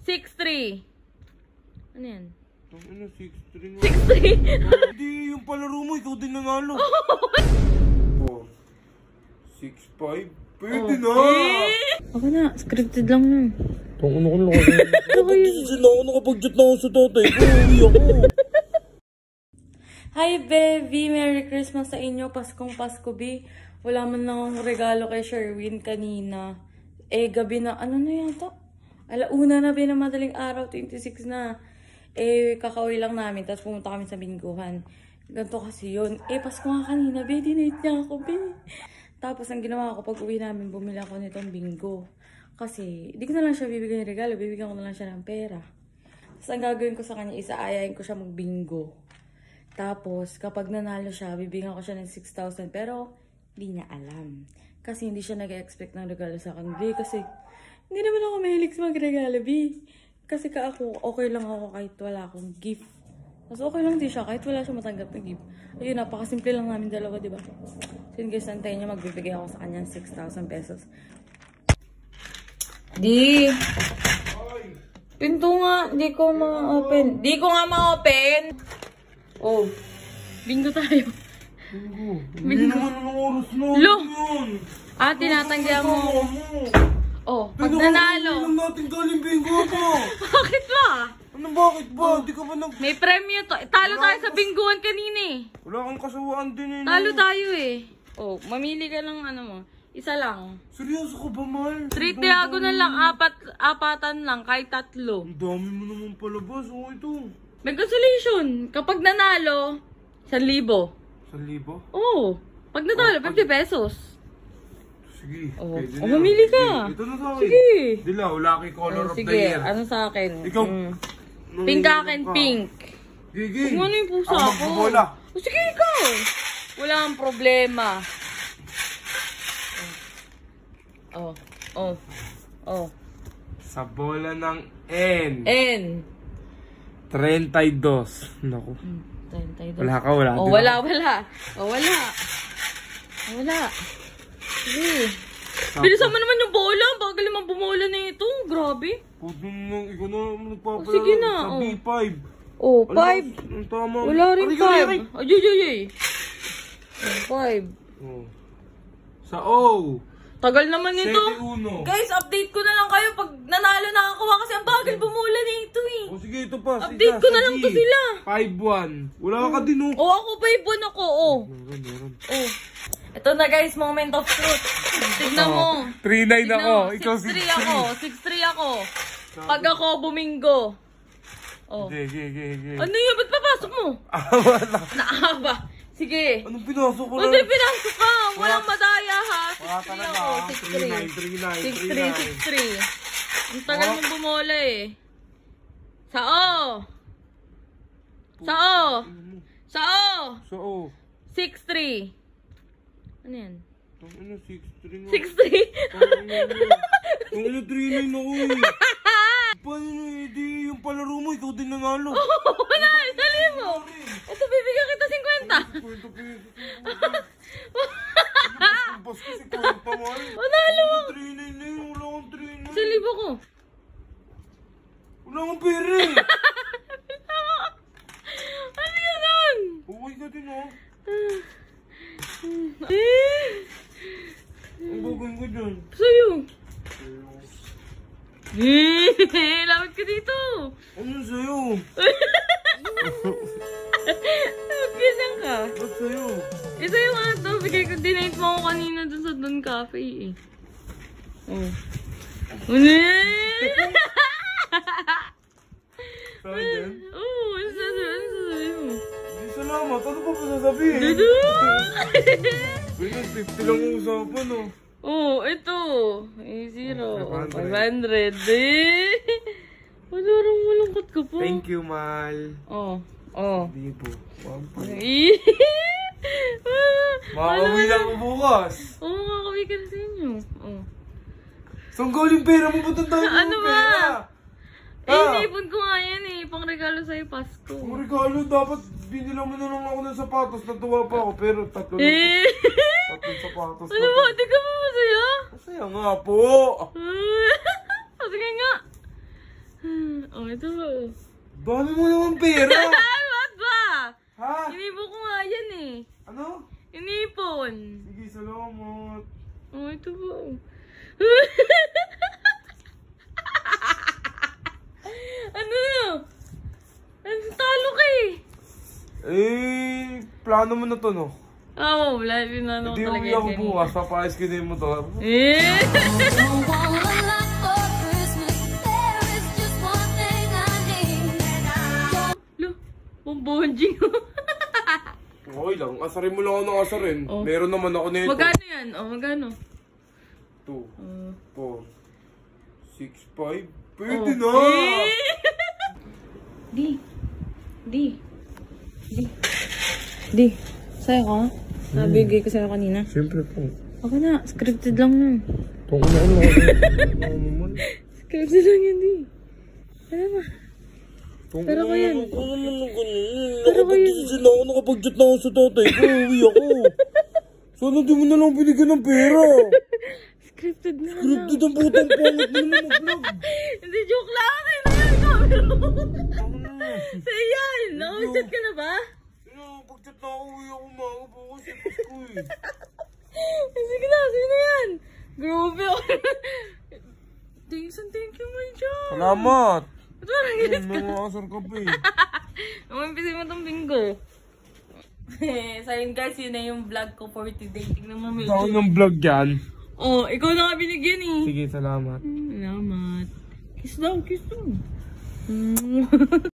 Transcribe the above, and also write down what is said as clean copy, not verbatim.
6-3. Ano yan? Ano, 6-3 nga. 6-3? Hindi, yung palaro mo, ikaw din nanalo. 4, 6, 5. Pwede na! Ako na, scripted lang nun. Tong ano ko lang ako. Nakapag-jet na ako sa tatay ko. Uwi ako. Hi, baby! Merry Christmas sa inyo. Paskong Pasko, B. Wala man lang akong regalo kay Sherwin kanina. Eh, gabi na, ano na yata? Alauna na, B, na madaling araw, 26 na. Eh, kakauwi lang namin, tapos pumunta kami sa bingguhan. Ganto kasi yun. Eh, Pasko nga kanina, B. Dinate niya ako, B. Tapos, ang ginawa ko, pag uwi namin, bumili ako nitong bingo. Kasi, di ko na lang siya bibigyan ng regalo, bibigyan ko na lang siya ng pera. Tapos, ang gagawin ko sa kanya, isaayayin ko siya magbingo. Tapos, kapag nanalo siya, bibigyan ko siya ng 6,000. Pero, hindi niya alam. Kasi, hindi siya nag-expect ng regalo sa akin, B. Kasi, hindi naman ako mahilig sa magregalo, B. Kasi ako, okay lang ako kahit wala akong gift. Mas okay lang din siya kahit wala siya matanggap na gift. Ayun, napakasimple lang namin dalawa, diba? So yun guys, antayin niya, magbibigay ako sa kanya 6,000 pesos. Di! Pinto nga, di ko ma-open. Di ko nga ma-open! Oh, bingo tayo. Hindi naman ang oras na. Lo! Tinatanggihan mo. Oh, pag nanalo. Hindi natin galing bingo po. Bakit ba? Ano bakit ba? Di ka ba nag... May premyo to. Talo tayo sa bingguan kanina eh. Wala kang kasawaan din eh. Talo tayo eh. Oh, mamili ka ng ano mo. Isa lang. Seryoso ka ba, Mal? Treat ako na lang. Apatan lang. Kahit 3. Ang dami mo naman palabas. Oh, ito. May consolation. Kapag nanalo, 1,000. 1,000? Oh, pag nanalo, 50 pesos. Sige. Oh, mamili ka. Ito na sa akin. Sige. Dilaw, lucky color of the Sige, year. ano sa akin? Ikaw. Pink akin, pink. Gigi. Kung ano yung pusa ako. Magbobola. Oh, sige, ikaw. Wala ang problema. Oh. Sa bola ng N. N. 32. Naku. 32. Wala ka, wala. Oh, wala. Oh, wala. Sige. Bilisan mo naman yung bola. Bagal naman bumola na ito. Grabe. Puto nang ikaw na nagpapala. Oh, sige na. Sa B5. Oh, 5. Ang tama. Wala rin 5. Ay. 5. Oh. Sa O. Tagal naman nito. 7-1. Guys, update ko na lang kayo pag nanalo na ako kasi ang bagal bumula na ito eh. O sige, ito pa. Update ko na lang to sila. 5-1. Wala ka din oh. Ako 5-1 ako. Meron. Ito na guys, moment of truth. Tignan mo. 3-9 ako. Ikaw 6-3 ako. 6-3 ako. Pag ako bumingo. Sige. Ano yun? Ba't papasok mo? Wala. Naaba. Sige. Anong pinasok ko lang? Ano pinasok ka? Walang madaya ha. 6-3 ako. 6-3. 6-3. Ang tagal mong bumola eh. Sao. 6-3. Ano yan? Ano, 6-3 nga. 6-3? Ano, 3-9 ako eh. Paano di yung palaro mo, ikaw din nanalo. Wala, dali mo. Ito, bibigyan kita 50. 50 pesos. Bas kasi kwenta mo eh. Nanalo mo. 3-9 na yun, wala akong 3-9. 1,000 ko. Wala akong pera eh. Ano yun nun? Uwi ka din oh. Ang gagawin ko dyan. Sa'yo. Lapit ka dito. Ano sa'yo? Gisang ka. Ba't sa'yo? Ito yung ato. Bigay ko, dinate mo ako kanina dun sa Don Cafe eh. Sa'yo din? Oo, ano sasabihin mo? Hindi salamat. Ano pa pa sasabihin? Dudu! Pinag 50 lang usapan oh. Oh, ito. 0. 500. 500. Parang malungkot ka po. Thank you, Mal. Hindi po. Makakawin lang ko bukas. Makakawin ka na sa inyo. Saan galing pera mo? Ba't ang dami Ano mo ba? pera? Naipon ko nga yan eh. Pang regalo sa'yo, Pasko. Ang regalo, dapat binila mo na lang ako ng sapatos. Natuwa pa ako, pero 3 Eh! 3 sapatos. Ano ba? Di ka ba masaya? Masaya Kaya nga po. Sige nga. Oh, ito ba? Dami mo naman pera. What ba? Ha? Inipon ko nga yan eh. Ano? Inipon. Sige, salamat. Oh, ito ba? Ano? Ano talo ka eh? Plano mo na to, no? Oo, wala din na ako Hindi talaga uwi ako bukas, papayas ko din mo to. Eh! Lo, bumbunjing. Okay lang, asarin mo lang ako ng asarin. Oh. Meron naman ako nito. Magkano yan? Oh, magkano? 2, 4, 6, 5. Pwede Oh. na! Di. Sa'yo ka? Nabigay ko sa'yo kanina. Siyempre po. Ako na, scripted lang yun. Tungo na ano naman. Scripted lang yun, di. Ano na? Tungo Pero ko yan. Ano naman ng ganun? Pero ko yan. Nakapag-jet na ako sa tatay ko. Uwi ako. Sana di mo na lang binigyan ng pera. Scripted na. Scripted ang putang pangit mo naman mag-vlog. Hindi, joke lang. Ay, Say yan! Nakapag-chat ka na ba? Pag-chat na ako, uwi ako mga bukas. Pasko eh. Sige na, sino yan? Grabe ako. Thank you, my job. Salamat. Ba't parang galit ka? Mga asar ka pa eh. Umimpisin mo itong bingo. So yun guys, yun na yung vlog ko for today. Tingnan mo medyo. Saan yung vlog yan? Oh, ikaw na nga binigyan eh. Sige, salamat. Salamat. Kiss daw.